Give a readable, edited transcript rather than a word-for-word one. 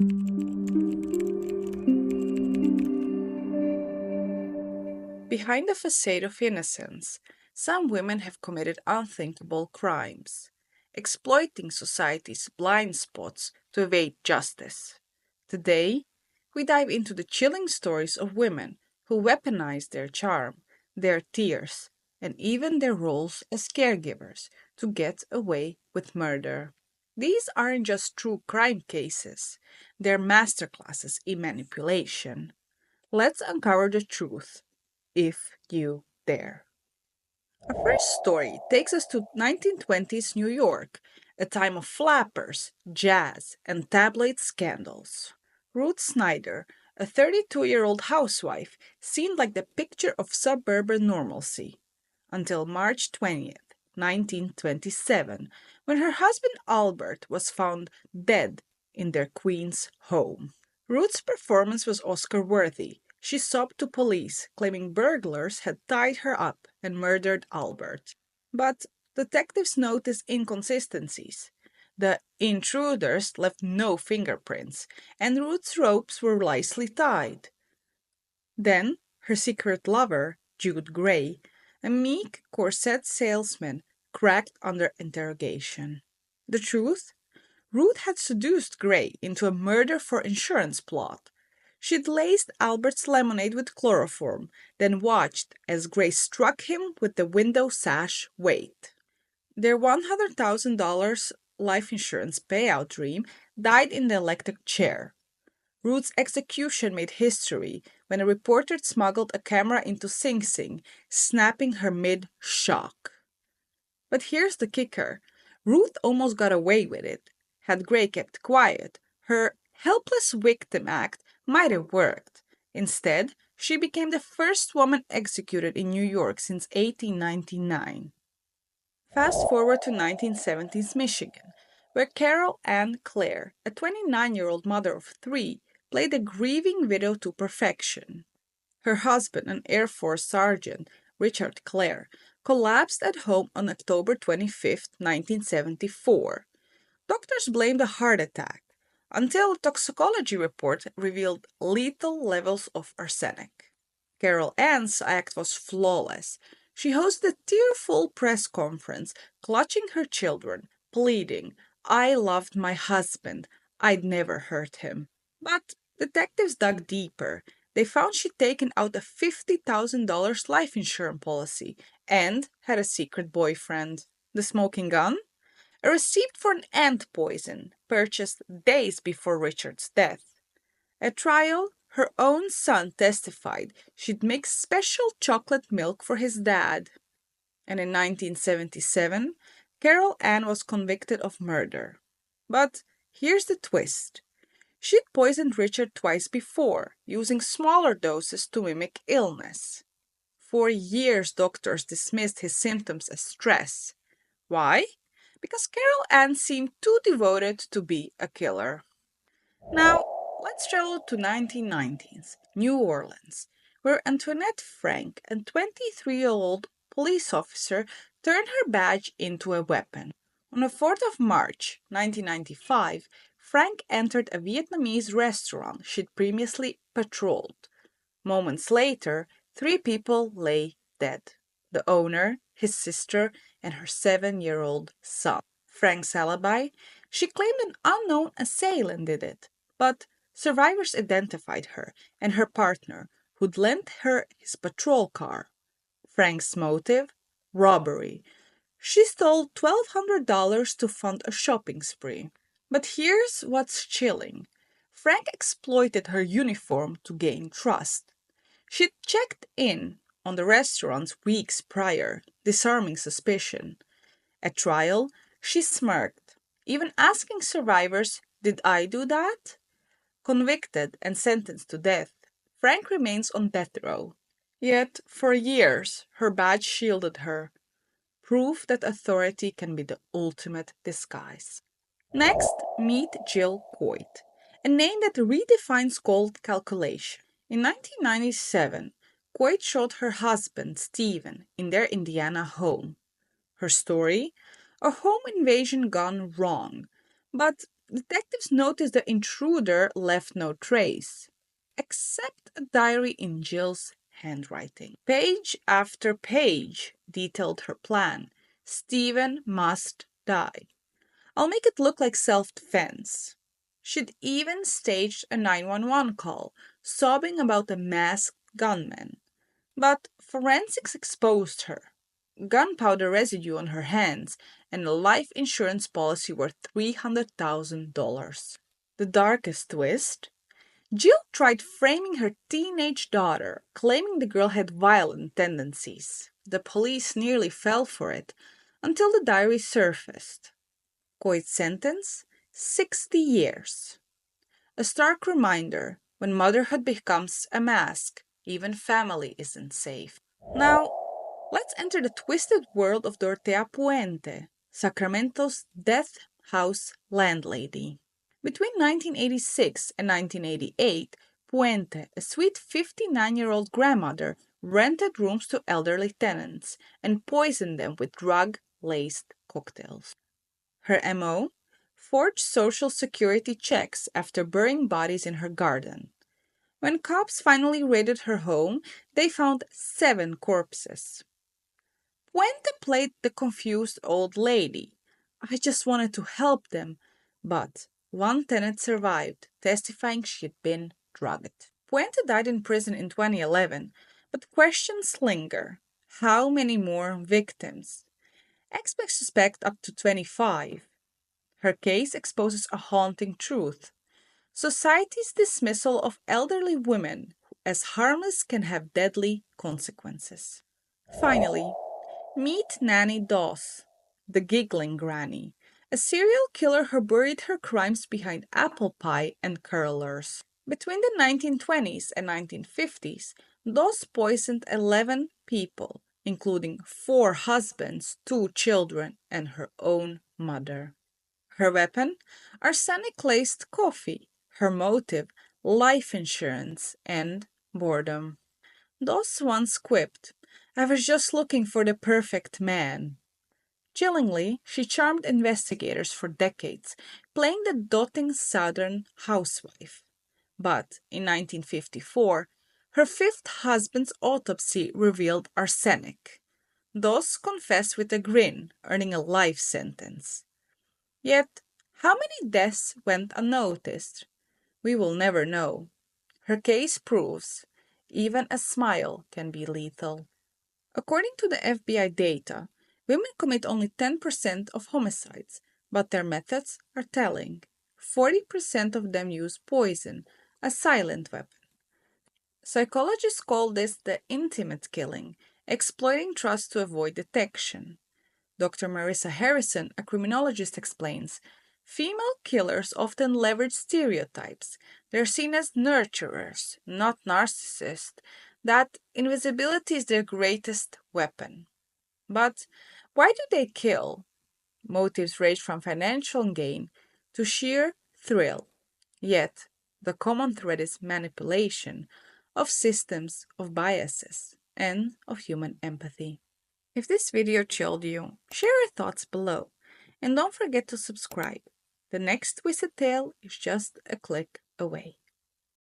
Behind the facade of innocence, some women have committed unthinkable crimes, exploiting society's blind spots to evade justice. Today, we dive into the chilling stories of women who weaponize their charm, their tears, and even their roles as caregivers to get away with murder. These aren't just true crime cases, they're masterclasses in manipulation. Let's uncover the truth if you dare. Our first story takes us to 1920s New York, a time of flappers, jazz, and tabloid scandals. Ruth Snyder, a 32-year-old housewife, seemed like the picture of suburban normalcy until March 20th, 1927, when her husband Albert was found dead in their Queens home. Ruth's performance was Oscar worthy. She sobbed to police, claiming burglars had tied her up and murdered Albert. But detectives noticed inconsistencies. The intruders left no fingerprints, and Ruth's ropes were nicely tied. Then, her secret lover, Jude Gray, a meek corset salesman, cracked under interrogation. The truth? Ruth had seduced Gray into a murder for insurance plot. She'd laced Albert's lemonade with chloroform, then watched as Gray struck him with the window sash weight. Their $100,000 life insurance payout dream died in the electric chair. Ruth's execution made history when a reporter smuggled a camera into Sing Sing, snapping her mid shock. But here's the kicker: Ruth almost got away with it. Had Gray kept quiet, her helpless victim act might have worked. Instead, she became the first woman executed in New York since 1899. Fast forward to 1970s Michigan, where Carol Ann Clare, a 29-year-old mother of three, played a grieving widow to perfection. Her husband, an Air Force sergeant, Richard Clare, collapsed at home on October 25, 1974. Doctors blamed a heart attack until a toxicology report revealed lethal levels of arsenic. Carol Ann's act was flawless. She hosted a tearful press conference, clutching her children, pleading, "I loved my husband. I'd never hurt him." But detectives dug deeper. They found she'd taken out a $50,000 life insurance policy and had a secret boyfriend. The smoking gun? A receipt for an ant poison purchased days before Richard's death. At trial, her own son testified she'd make special chocolate milk for his dad. And in 1977, Carol Ann was convicted of murder. But here's the twist: she'd poisoned Richard twice before, using smaller doses to mimic illness. For years, doctors dismissed his symptoms as stress. Why? Because Carol Ann seemed too devoted to be a killer. Now, let's travel to 1990s, New Orleans, where Antoinette Frank, a 23-year-old police officer, turned her badge into a weapon. On the 4th of March, 1995, Frank entered a Vietnamese restaurant she'd previously patrolled. Moments later, three people lay dead: the owner, his sister, and her 7-year-old son. Frank's alibi? She claimed an unknown assailant did it, but survivors identified her and her partner, who'd lent her his patrol car. Frank's motive? Robbery. She stole $1,200 to fund a shopping spree. But here's what's chilling: Frank exploited her uniform to gain trust. She'd checked in on the restaurants weeks prior, disarming suspicion. At trial, she smirked, even asking survivors, "Did I do that?" Convicted and sentenced to death, Frank remains on death row. Yet, for years, her badge shielded her, proof that authority can be the ultimate disguise. Next, meet Jill Coit, a name that redefines cold calculation. In 1997, Coit shot her husband, Stephen, in their Indiana home. Her story? A home invasion gone wrong. But Detectives noticed the intruder left no trace, except a diary in Jill's handwriting. Page after page detailed her plan. Stephen must die. I'll make it look like self-defense. She'd even staged a 911 call, sobbing about a masked gunman. But forensics exposed her. Gunpowder residue on her hands and a life insurance policy worth $300,000. The darkest twist? Jill tried framing her teenage daughter, claiming the girl had violent tendencies. The police nearly fell for it until the diary surfaced. Coy's sentence? 60 years. A stark reminder when motherhood becomes a mask, even family isn't safe. Now, let's enter the twisted world of Dorotea Puente, Sacramento's death house landlady. Between 1986 and 1988, Puente, a sweet 59-year-old grandmother, rented rooms to elderly tenants and poisoned them with drug-laced cocktails. Her MO? Forged social security checks after burying bodies in her garden. When cops finally raided her home, they found 7 corpses. Puente played the confused old lady. I just wanted to help them, but one tenant survived, testifying she'd been drugged. Puente died in prison in 2011, but questions linger. How many more victims? Experts suspect up to 25. Her case exposes a haunting truth. Society's dismissal of elderly women as harmless can have deadly consequences. Finally, meet Nanny Doss, the giggling granny, a serial killer who buried her crimes behind apple pie and curlers. Between the 1920s and 1950s, Doss poisoned 11 people, including 4 husbands, 2 children, and her own mother. Her weapon? Arsenic laced coffee. Her motive? Life insurance and boredom. Doss once quipped, I was just looking for the perfect man. Chillingly, she charmed investigators for decades, playing the doting Southern housewife. But in 1954, her 5th husband's autopsy revealed arsenic. Doss confessed with a grin, earning a life sentence. Yet, how many deaths went unnoticed? We will never know. Her case proves even a smile can be lethal. According to the FBI data, women commit only 10% of homicides, but their methods are telling. 40% of them use poison, a silent weapon. Psychologists call this the intimate killing, exploiting trust to avoid detection. Dr. Marissa Harrison, a criminologist, explains female killers often leverage stereotypes. They're seen as nurturers, not narcissists, that invisibility is their greatest weapon. But why do they kill? Motives range from financial gain to sheer thrill. Yet, the common thread is manipulation of systems, of biases, and of human empathy. If this video chilled you, share your thoughts below. And don't forget to subscribe. The next Twisted Tale is just a click away.